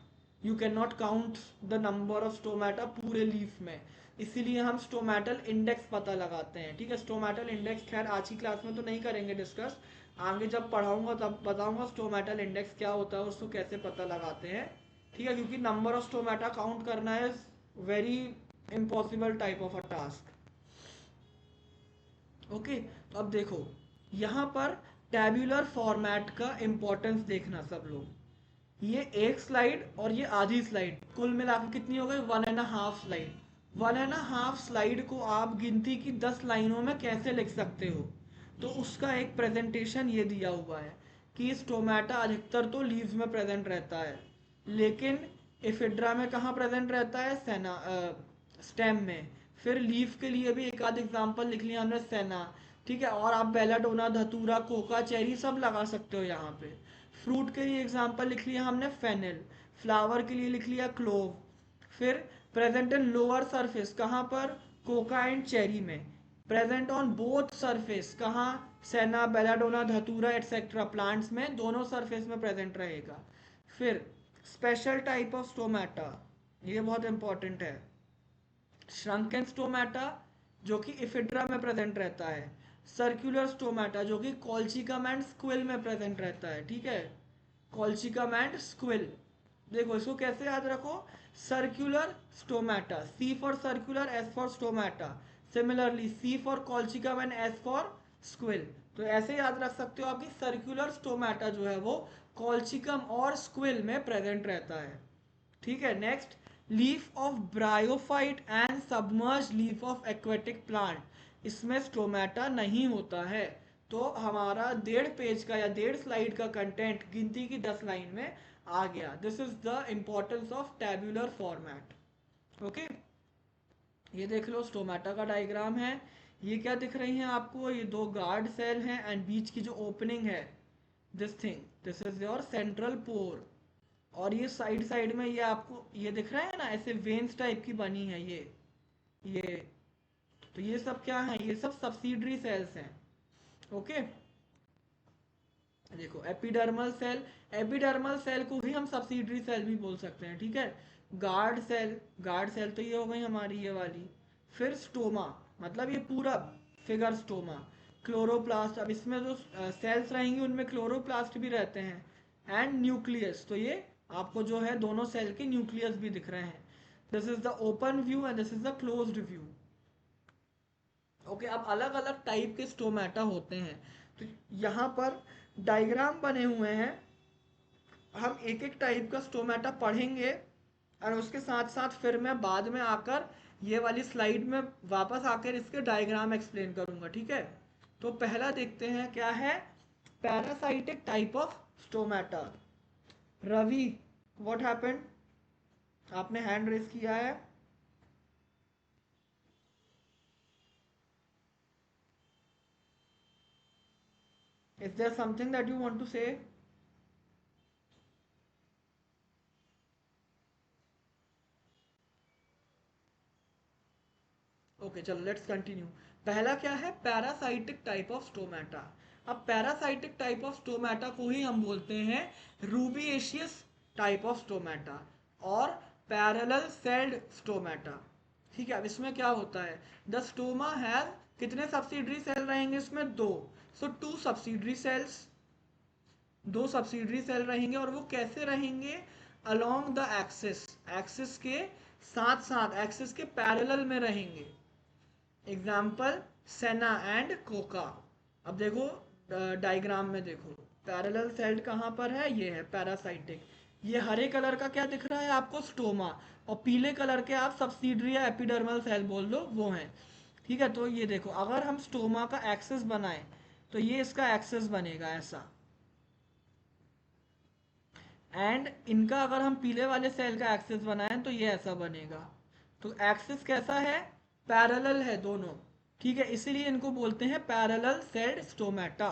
[SPEAKER 1] You can not count the number of stomata पूरे लीफ में, इसीलिए हम स्टोमेटल इंडेक्स पता लगाते हैं। ठीक है, स्टोमेटल इंडेक्स खैर आज की क्लास में तो नहीं करेंगे डिस्कस, आगे जब पढ़ाऊंगा तब बताऊंगा स्टोमेटल इंडेक्स क्या होता है, उसको कैसे पता लगाते हैं। ठीक है, क्योंकि नंबर ऑफ स्टोमेटा काउंट करना है very impossible type of a task. Okay, तो अब देखो यहाँ पर टैब्यूलर फॉर्मेट का इम्पोर्टेंस देखना सब लोग। ये एक स्लाइड और ये आधी स्लाइड, कुल मिलाकर कितनी हो गई, 1.5 स्लाइड। 1.5 स्लाइड को आप गिनती की 10 लाइनों में कैसे लिख सकते हो, तो उसका एक प्रेजेंटेशन ये दिया हुआ है कि स्टोमेटा अधिकतर तो लीव्स में प्रेजेंट रहता है, लेकिन एफिड्रा में कहाँ प्रेजेंट रहता है, सेना स्टेम में। फिर लीफ के लिए भी एक आध एग्जाम्पल लिख लिया हमने, सेना। ठीक है, और आप बेलाडोना, धतूरा, कोका, चेरी सब लगा सकते हो यहाँ पे। फ्रूट के लिए एग्जाम्पल लिख लिया हमने, फेनिल। फ्लावर के लिए लिख लिया, क्लोव। फिर प्रेजेंट इन लोअर सरफेस कहाँ पर, कोका एंड चेरी में। प्रेजेंट ऑन बोथ सरफेस कहाँ, सेना, बेलाडोना, धतूरा एटसेट्रा प्लांट्स में दोनों सरफेस में प्रेजेंट रहेगा। फिर स्पेशल टाइप ऑफ स्टोमेटा, ये बहुत इंपॉर्टेंट है। श्रंकन स्टोमेटा जो कि इफिड्रा में प्रेजेंट रहता है। सर्कुलर स्टोमेटा जो कि कॉल्चिकम एंड स्क्विल में प्रेजेंट रहता है। ठीक है, कॉल्चिकम एंड स्क्विल। देखो इसको कैसे याद रखो, circular stomata, C for circular, S for stomata. Similarly C for colchicum and S for squill. तो ऐसे याद रख सकते हो आपकी सर्कुलर स्टोमेटा जो है वो कॉल्चिकम और स्क्विल में प्रेजेंट रहता है। ठीक है, next, leaf of bryophyte and submerge leaf of aquatic plant, इसमें स्टोमेटा नहीं होता है। तो हमारा 1.5 पेज का या 1.5 स्लाइड का कंटेंट गिनती की 10 लाइन में आ गया। This is the importance of tabular format. Okay, ये देख लो स्टोमेटा का डायग्राम है। ये क्या दिख रही हैं आपको, ये दो गार्ड सेल हैं एंड बीच की जो ओपनिंग है, this thing, this is your central pore. और ये साइड साइड में ये आपको ये दिख रहा है ना, ऐसे वेन्स टाइप की बनी है ये तो ये सब क्या है, ये सब सब्सिडरी सेल्स हैं। ओके, देखो एपिडर्मल सेल, एपिडर्मल सेल को भी हम सब्सिडरी सेल भी बोल सकते हैं। ठीक है, गार्ड सेल, गार्ड सेल तो ये हो गई हमारी ये वाली। फिर स्टोमा, मतलब ये पूरा फिगर स्टोमा। क्लोरोप्लास्ट, अब इसमें जो सेल्स रहेंगी उनमें क्लोरोप्लास्ट भी रहते हैं। एंड न्यूक्लियस, तो ये आपको जो है दोनों सेल के न्यूक्लियस भी दिख रहे हैं। This is the open view and this is the closed view. Okay, अब अलग अलग टाइप के स्टोमेटा होते हैं, तो यहाँ पर डायग्राम बने हुए हैं। हम एक एक टाइप का स्टोमेटा पढ़ेंगे और उसके साथ साथ फिर मैं बाद में आकर ये वाली स्लाइड में वापस आकर इसके डायग्राम एक्सप्लेन करूंगा। ठीक है, तो पहला देखते हैं क्या है, parasitic type of stomata. Ravi, what happened, आपने हैंड रेस किया है। Is there something that you want to say. Okay, चलो लेट्स कंटिन्यू। पहला क्या है, पैरासाइटिक टाइप ऑफ स्टोमेटा। अब पैरासाइटिक टाइप ऑफ स्टोमेटा को ही हम बोलते हैं रूबिएशियस टाइप ऑफ स्टोमेटा। और पैरेलल सेल्ड स्टोमेटा। ठीक है, अब इसमें क्या होता है, द स्टोमा हैज कितने सब्सिडरी सेल रहेंगे इसमें, दो। सो टू सब्सिडरी सेल्स, दो सब्सिडरी सेल रहेंगे, और वो कैसे रहेंगे, अलोंग द एक्सिस, एक्सिस के साथ साथ, एक्सिस के पैरेलल में रहेंगे। Example senna and Coca. अब देखो डायग्राम में देखो, पैरेलल सेल कहाँ पर है, ये है पैरासाइटिक। ये हरे कलर का क्या दिख रहा है आपको, स्टोमा, और पीले कलर के आप सब्सिडरी या एपिडर्मल सेल बोल लो, वो हैं। ठीक है, तो ये देखो, अगर हम स्टोमा का एक्सेस बनाएं तो ये इसका एक्सेस बनेगा ऐसा, एंड इनका अगर हम पीले वाले सेल का एक्सेस बनाएं तो ये ऐसा बनेगा। तो एक्सेस कैसा है, पैरेलल है दोनों। ठीक है, इसीलिए इनको बोलते हैं पैरेलल सेल्ड स्टोमेटा।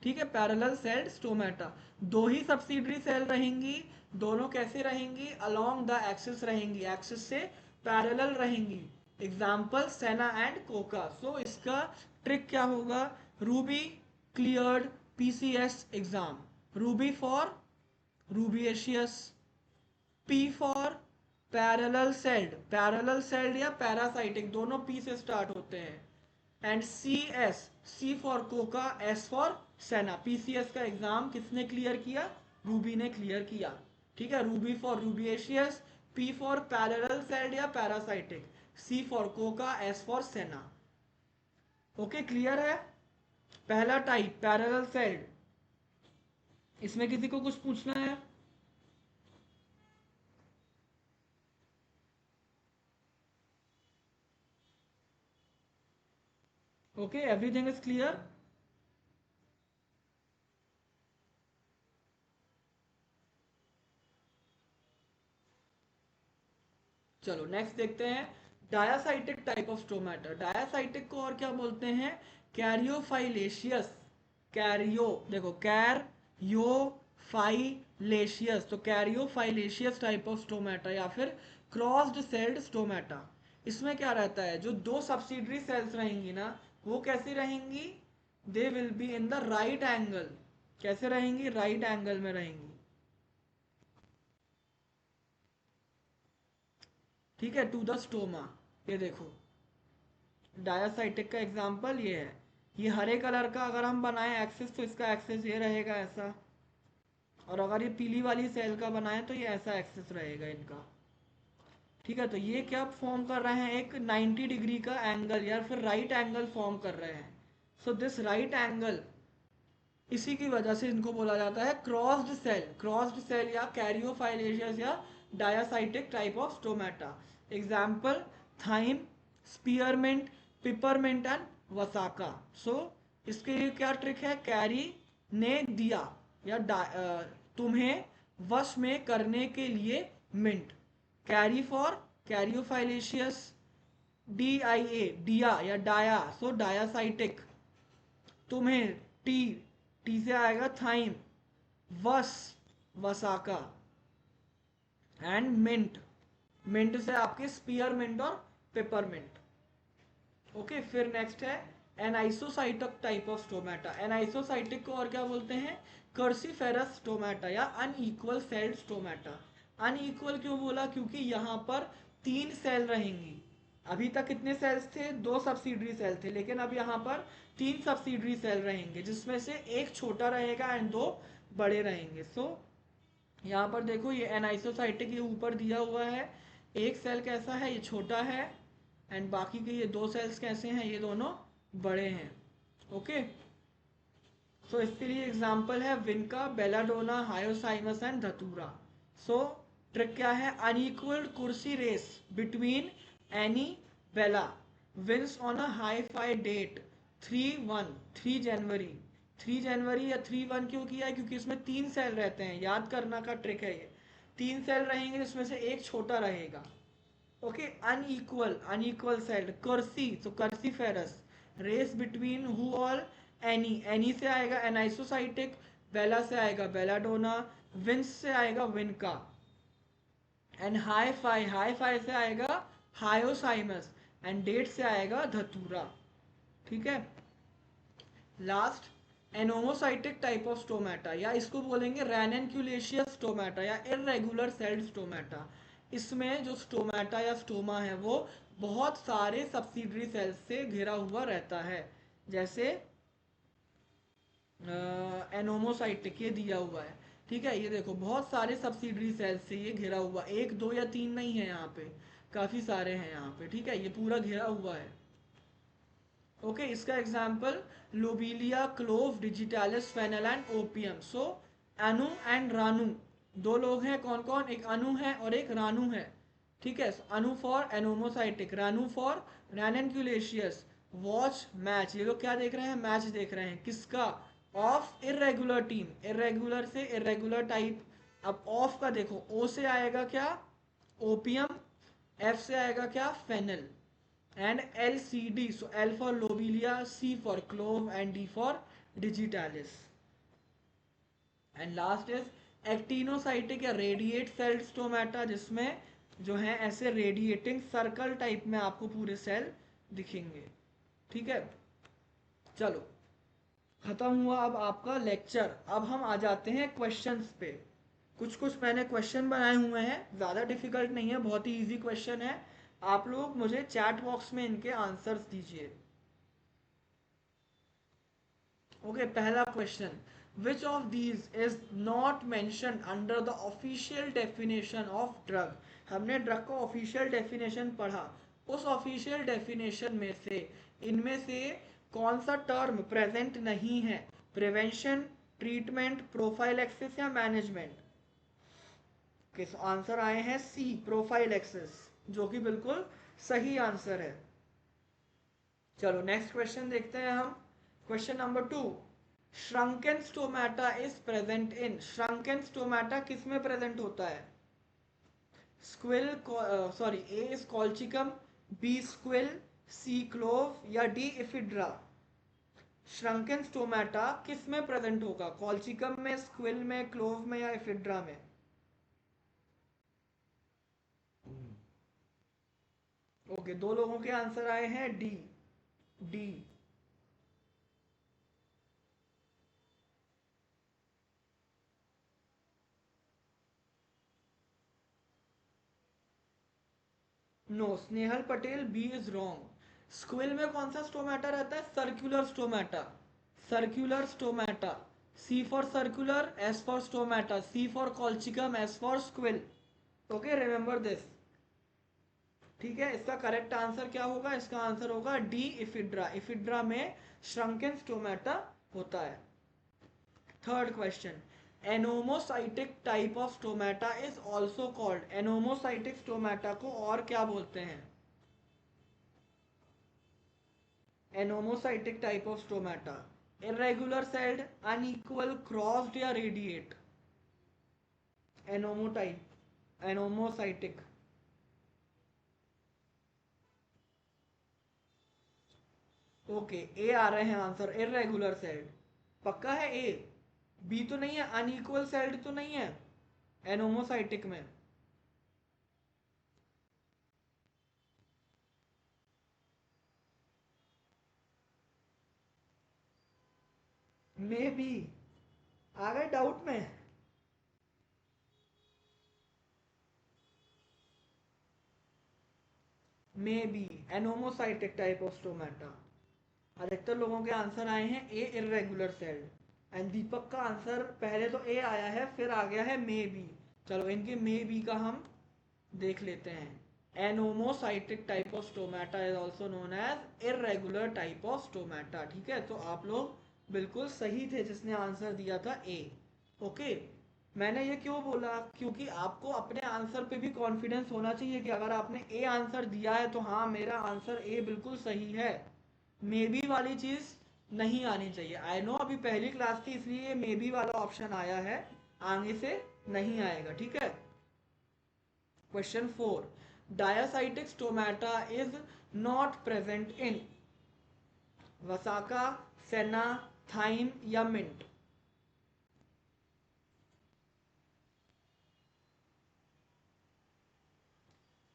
[SPEAKER 1] ठीक है, पैरेलल सेल्ड स्टोमेटा। दो ही सब्सिडरी सेल रहेंगी, दोनों कैसे रहेंगी, अलोंग द एक्सिस रहेंगी, एक्सिस से पैरेलल रहेंगी। Example senna and coca. So इसका ट्रिक क्या होगा, Ruby cleared PCS exam, Ruby for rubiaceous, P for parallel celled या पैरासाइटिक, दोनों पी से स्टार्ट होते हैं, and C S, C for coca, S for senna. PCS का एग्जाम किसने क्लियर किया, रूबी ने क्लियर किया। ठीक है, Ruby for rubiaceous, P for parallel celled या parasitic, C for coca, S for senna. Okay, clear है। पहला टाइप पैरेलल सेल्ड, इसमें किसी को कुछ पूछना है, ओके, एवरीथिंग इज क्लियर। चलो नेक्स्ट देखते हैं, डायासाइटिक टाइप ऑफ स्टोमेटा। डायासाइटिक को और क्या बोलते हैं, कैरियोफाइलेशियस। कैरियो, देखो कैरियोफाइलेशियस, तो कैरियोफाइलेशियस टाइप ऑफ स्टोमेटा या फिर क्रॉस्ड सेल्ड स्टोमेटा। इसमें क्या रहता है, जो दो सब्सिडरी सेल्स रहेंगी ना, वो कैसी रहेंगी, they will be in the right angle. कैसे रहेंगी, राइट एंगल में रहेंगी। ठीक है, टू द स्टोमा। ये देखो डायासाइटिक का एग्जाम्पल ये है, ये हरे कलर का अगर हम बनाएं एक्सिस तो इसका एक्सिस ये रहेगा ऐसा, और अगर ये पीली वाली सेल का बनाएं तो ये ऐसा एक्सिस रहेगा इनका। ठीक है, तो ये क्या फॉर्म कर रहे हैं, एक 90 डिग्री का एंगल या फिर राइट एंगल फॉर्म कर रहे हैं। सो दिस राइट एंगल, इसी की वजह से इनको बोला जाता है क्रॉस्ड सेल, क्रॉस्ड सेल या कैरियोफाइलेशियस या diacytic type of stomata. Example thyme, spearmint, peppermint and vasaka. So इसके लिए क्या ट्रिक है, कैरी ने दिया या तुम्हें वश में करने के लिए mint, carry for caryophyllaceous, D I A दिया या डाया, सो डायासाइटिक। तुम्हें, टी, टी से आएगा थाइम, वस, वसाका, एंड मिंट, मिंट से आपके स्पीयरमिंट और पेपरमिंट। ओके, फिर नेक्स्ट है एनाइसोसाइटिक टाइप ऑफ स्टोमेटा। एनाइसोसाइटिक को और क्या बोलते हैं, कर्सीफेरस स्टोमेटा या अनइक्वल सेल्ड स्टोमेटा। अनइक्वल क्यों बोला, क्योंकि यहाँ पर तीन सेल रहेंगी। अभी तक कितने सेल्स थे, दो सब्सिडरी सेल थे, लेकिन अब यहाँ पर तीन सब्सिडरी सेल रहेंगे, जिसमें से एक छोटा रहेगा एंड दो बड़े रहेंगे। सो यहाँ पर देखो ये एनाइसोसाइटिक ये ऊपर दिया हुआ है, एक सेल कैसा है, ये छोटा है, एंड बाकी के ये दो सेल्स कैसे हैं, ये दोनों बड़े हैं। ओके, सो इसके लिए एग्जांपल है विनका, बेलाडोना, हायोसाइमस एंड धतूरा। सो ट्रिक क्या है, अनइक्वल कुर्सी रेस बिटवीन एनी बेला विंस on a hi fi date 3/1, 3 जनवरी। 3 जनवरी या 3/1 क्यों किया है, क्योंकि इसमें तीन सेल रहते हैं, याद करना का ट्रिक है ये। तीन सेल रहेंगे जिसमें से एक छोटा रहेगा। Okay, unequal, unequal celled, cruci, तो cruciferous, race between who all, any, any से आएगा एनाइसोसाइटिक, बेला से आएगा बेलाडोना, विंस से आएगा vinca, and hi fi, hi fi से आएगा हायोसाइमस, एंड डेट से आएगा धतूरा। ठीक है, last anomocytic type of stomata, या इसको बोलेंगे रैननक्यूलेशियस स्टोमेटा या इरेगुलर सेल्ड स्टोमेटा। इसमें जो स्टोमेटा या स्टोमा है वो बहुत सारे सब्सिडरी सेल्स से घिरा हुआ रहता है। जैसे एनोमोसाइटिक ये दिया हुआ है, ठीक है, ये देखो बहुत सारे सब्सिडरी सेल्स से ये घिरा हुआ, एक दो या तीन नहीं है यहाँ पे, काफी सारे हैं यहाँ पे, ठीक है, ये पूरा घिरा हुआ है। ओके, इसका example lobelia, clove, digitalis, fennel and opium. So Anu and Ranu दो लोग हैं, कौन कौन, एक अनु है और एक रानू है, ठीक है। Anu for anomocytic, Ranu for ranunculaceous. Watch match, ये लोग क्या देख रहे हैं, मैच देख रहे हैं, किसका, ऑफ इरेगुलर टीम, इरेगुलर से इरेगुलर टाइप। अब ऑफ का देखो, ओ से आएगा क्या, ओपियम, एफ से आएगा क्या, fennel, and LCD. So L for lobelia, C for clove, and D for digitalis. And last is एक्टिनोसाइटिक या रेडिएट सेल स्टोमेटा, जिसमें जो है ऐसे रेडिएटिंग सर्कल टाइप में आपको पूरे सेल दिखेंगे, ठीक है। चलो, खत्म हुआ अब आपका लेक्चर। अब हम आ जाते हैं क्वेश्चंस पे। कुछ कुछ मैंने क्वेश्चन बनाए हुए हैं, ज़्यादा डिफिकल्ट नहीं है, बहुत ही इजी क्वेश्चन है। आप लोग मुझे चैट बॉक्स में इनके आंसर्स दीजिए। ओके, पहला question, which of these is not mention under the official definition of drug. हमने ड्रग का ऑफिशियल डेफिनेशन पढ़ा, उस ऑफिशियल डेफिनेशन में से इनमें से कौन सा टर्म प्रेजेंट नहीं है, प्रिवेंशन, ट्रीटमेंट, प्रोफाइलैक्सिस या मैनेजमेंट। किस आंसर आए हैं सी, प्रोफाइलैक्सिस, जो कि बिल्कुल सही आंसर है। चलो नेक्स्ट क्वेश्चन देखते हैं हम। Question number 2, shrunken stomata is present in. Shrunken stomata किस में प्रेजेंट होता है, squill, sorry, A is colchicum, B squill, C clove या डी इफिड्रा। श्रंकन स्टोमेटा किस में प्रेजेंट होगा, कॉल्चिकम में, स्क्विल में, क्लोव में या इफिड्रा में। ओके, दो लोगों के आंसर आए हैं D, D. No, Snehal Patel, B is wrong. Squill में कौन सा स्टोमेटा रहता है, circular stomata, circular stomata. C for circular, S for stomata, C for colchicum, S for squill. Okay, remember this, ठीक है। इसका करेक्ट आंसर क्या होगा, इसका आंसर होगा डी, इफिड्रा। इफिड्रा में श्रंकन स्टोमेटा होता है। Third question, anomocytic type of stomata is also called. Anomocytic stomata को और क्या बोलते हैं, anomocytic type of stomata, irregular sailed, unequal, crossed या रेडिएट। एनोमोटाइप, एनोमोसाइटिक। ओके, ए आ रहे हैं आंसर, इरेगुलर सेल्ड। पक्का है ए, बी तो नहीं है, अनइक्वल सेल्ड तो नहीं है एनोमोसाइटिक में। मे बी, आ गए डाउट में। May be anomocytic type of stomata. अधिकतर लोगों के आंसर आए हैं ए, इरेगुलर सेल्ड। एंड दीपक का आंसर पहले तो ए आया है, फिर आ गया है मे बी। चलो इनके मे बी का हम देख लेते हैं। Anomocytic type of stomata is also known as irregular type of stomata, ठीक है। तो आप लोग बिल्कुल सही थे जिसने आंसर दिया था ए। ओके, मैंने ये क्यों बोला, क्योंकि आपको अपने आंसर पे भी कॉन्फिडेंस होना चाहिए कि अगर आपने ए आंसर दिया है तो हाँ मेरा आंसर ए बिल्कुल सही है। मे बी वाली चीज नहीं आनी चाहिए। आई नो अभी पहली क्लास थी इसलिए मे बी वाला ऑप्शन आया है, आगे से नहीं आएगा, ठीक है। Question 4, diacytic stomata is not present in vasaka, senna, thyme या mint.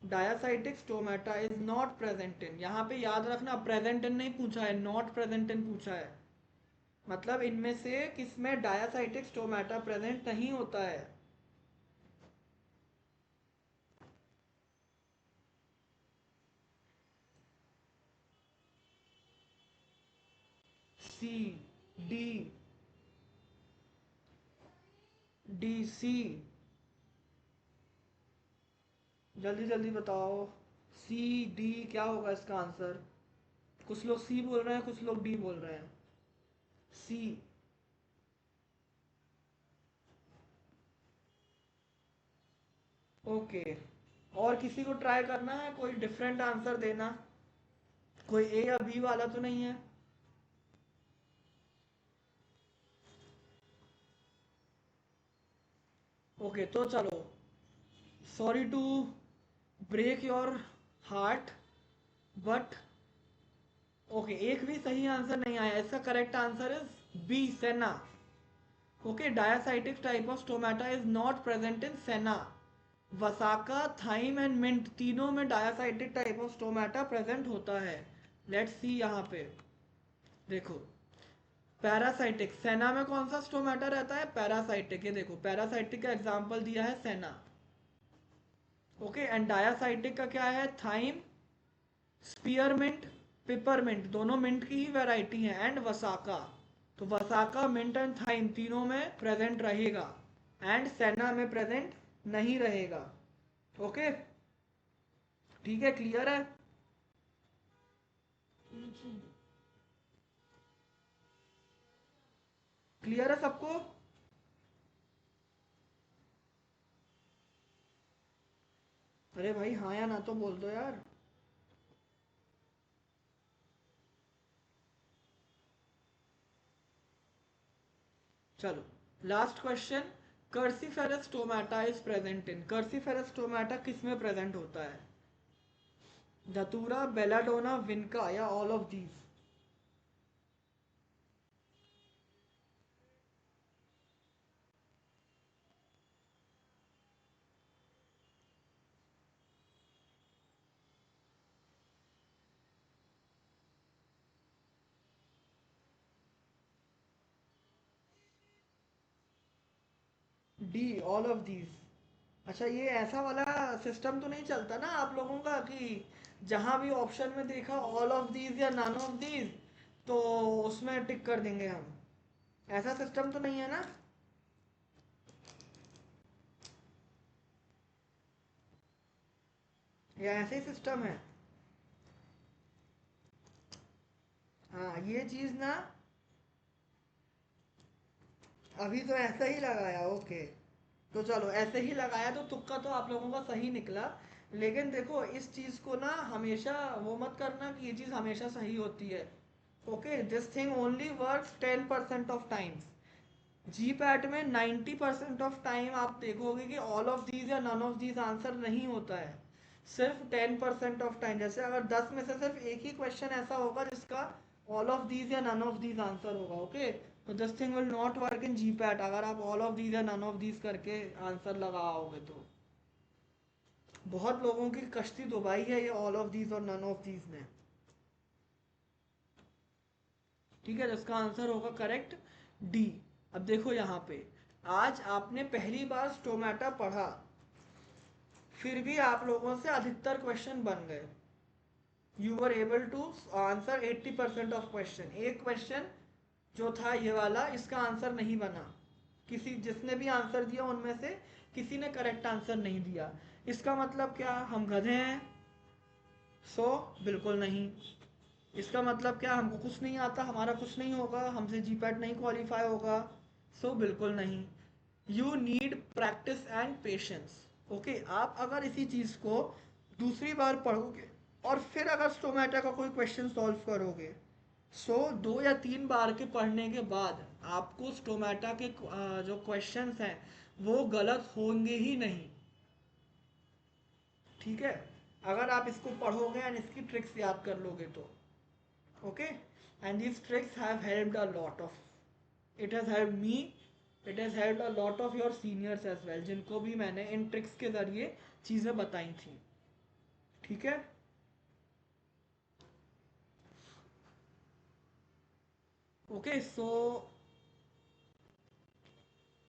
[SPEAKER 1] Diacytic stomata is not present in, यहाँ पे याद रखना प्रेजेंट इन नहीं पूछा है, नॉट प्रेजेंट इन पूछा है। मतलब इनमें से किसमें डायासाइटिक स्टोमेटा प्रेजेंट नहीं होता है। सी, डी, डी, सी, जल्दी जल्दी बताओ। सी, डी, क्या होगा इसका आंसर? कुछ लोग सी बोल रहे हैं, कुछ लोग डी बोल रहे हैं। सी। ओके, और किसी को ट्राई करना है, कोई डिफरेंट आंसर देना? कोई ए या बी वाला तो नहीं है? ओके, तो चलो, sorry to break your heart, but okay, एक भी सही आंसर नहीं आया। इसका correct answer is B, senna. Okay, diacytic type of stomata is not present in senna. Vasaka, thyme and mint तीनों में diacytic type of stomata present होता है। लेट्स सी यहाँ पे देखो, पैरासाइटिक, सेना में कौन सा स्टोमेटा रहता है? पैरासाइटिक। ये देखो, पैरासाइटिक का एग्जांपल दिया है सेना। ओके, एंड डायासाइटिक का क्या है? थाइम, स्पीयरमिंट, पिपरमिंट, दोनों मिंट की ही वैरायटी है, एंड वसाका। तो वसाका, मिंट एंड थाइम तीनों में प्रेजेंट रहेगा, एंड सेना में प्रेजेंट नहीं रहेगा। ओके, ठीक है, क्लियर है? क्लियर है सबको? अरे भाई, हाँ या ना तो बोल दो यार। चलो, last question. Cruciferous stomata is present in, cruciferous stomata किस में प्रेजेंट होता है? धतूरा, बेलाडोना, विनका, या all of these? D, all of these. अच्छा, ये ऐसा वाला सिस्टम तो नहीं चलता ना आप लोगों का कि जहां भी ऑप्शन में देखा ऑल ऑफ दीज या नन ऑफ दीज, तो उसमें टिक कर देंगे हम? ऐसा सिस्टम तो नहीं है ना? या ऐसे ही सिस्टम है? हाँ, ये चीज ना, अभी तो ऐसा ही लगाया। ओके, तो चलो, ऐसे ही लगाया तो तुक्का तो आप लोगों का सही निकला। लेकिन देखो, इस चीज को ना हमेशा वो मत करना कि ये चीज हमेशा सही होती है। Okay, this thing only works 10% of times. Ji PAT में 90% ऑफ टाइम आप देखोगे कि ऑल ऑफ दीज या नन ऑफ दीज आंसर नहीं होता है। सिर्फ 10% ऑफ टाइम, जैसे अगर 10 में से सिर्फ एक ही क्वेश्चन ऐसा होगा जिसका ऑल ऑफ दीज या नन ऑफ दीज आंसर होगा। ओके, तो this thing will not work in ji PAT अगर आप ऑल ऑफ दीज या नन ऑफ दीज करके आंसर लगाओगे तो। बहुत लोगों की कश्ती डुबाई है ये ऑल ऑफ दीज और नन ऑफ दीज ने। ठीक है, जिसका आंसर होगा करेक्ट डी। अब देखो यहाँ पे, आज आपने पहली बार स्टोमेटा पढ़ा, फिर भी आप लोगों से अधिकतर क्वेश्चन बन गए। You were able to answer 80% of question. एक क्वेश्चन जो था ये वाला, इसका आंसर नहीं बना। किसी जिसने भी आंसर दिया उनमें से किसी ने करेक्ट आंसर नहीं दिया। इसका मतलब क्या, हम गधे हैं? सो बिल्कुल नहीं। इसका मतलब क्या, हमको कुछ नहीं आता, हमारा कुछ नहीं होगा, हमसे जीपैट नहीं क्वालिफाई होगा? सो बिल्कुल नहीं। You need practice and patience. Okay, आप अगर इसी चीज को दूसरी बार पढ़ोगे और फिर अगर स्टोमेटा का कोई क्वेश्चन सॉल्व करोगे, सो 2 या 3 बार के पढ़ने के बाद आपको स्टोमेटा के जो क्वेश्चंस हैं वो गलत होंगे ही नहीं। ठीक है, अगर आप इसको पढ़ोगे एंड इसकी ट्रिक्स याद कर लोगे तो। Okay, and these tricks have helped a lot of, it has helped me, it has helped a lot of your seniors as well, जिनको भी मैंने इन ट्रिक्स के जरिए चीजें बताई थी। ठीक है, ओके, सो